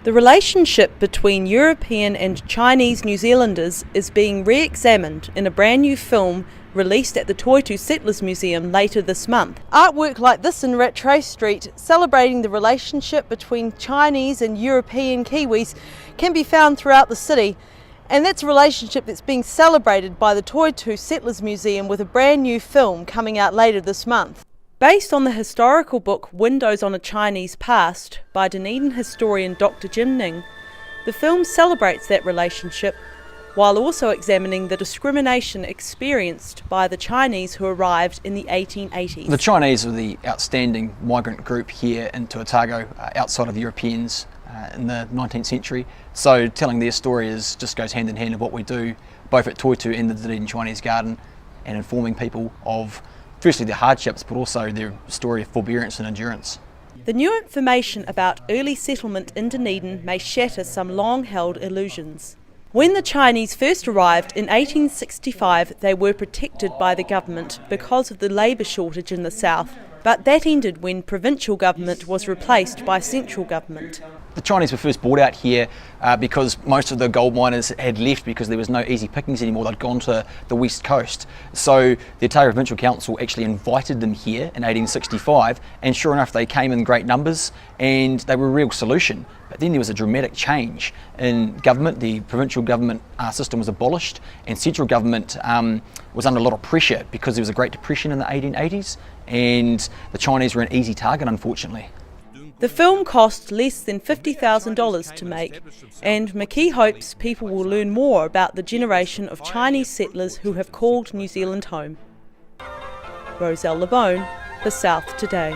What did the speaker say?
The relationship between European and Chinese New Zealanders is being re-examined in a brand new film released at the Toitu Settlers Museum later this month. Artwork like this in Rattray Street, celebrating the relationship between Chinese and European Kiwis, can be found throughout the city. And that's a relationship that's being celebrated by the Toitu Settlers Museum with a brand new film coming out later this month. Based on the historical book Windows on a Chinese Past by Dunedin historian Dr. Jim Ning, the film celebrates that relationship while also examining the discrimination experienced by the Chinese who arrived in the 1880s. The Chinese are the outstanding migrant group here into Otago, outside of Europeans in the 19th century. So telling their story just goes hand in hand with what we do both at Toitu and the Dunedin Chinese Garden, and informing people of firstly their hardships, but also their story of forbearance and endurance. The new information about early settlement in Dunedin may shatter some long-held illusions. When the Chinese first arrived in 1865, they were protected by the government because of the labour shortage in the south, but that ended when provincial government was replaced by central government. The Chinese were first brought out here because most of the gold miners had left because there was no easy pickings anymore. They'd gone to the west coast. So the Otago Provincial Council actually invited them here in 1865, and sure enough they came in great numbers and they were a real solution. But then there was a dramatic change in government. The provincial government system was abolished, and central government was under a lot of pressure because there was a Great Depression in the 1880s, and the Chinese were an easy target, unfortunately. The film cost less than $50,000 to make, and McKee hopes people will learn more about the generation of Chinese settlers who have called New Zealand home. Roselle LeBone, The South Today.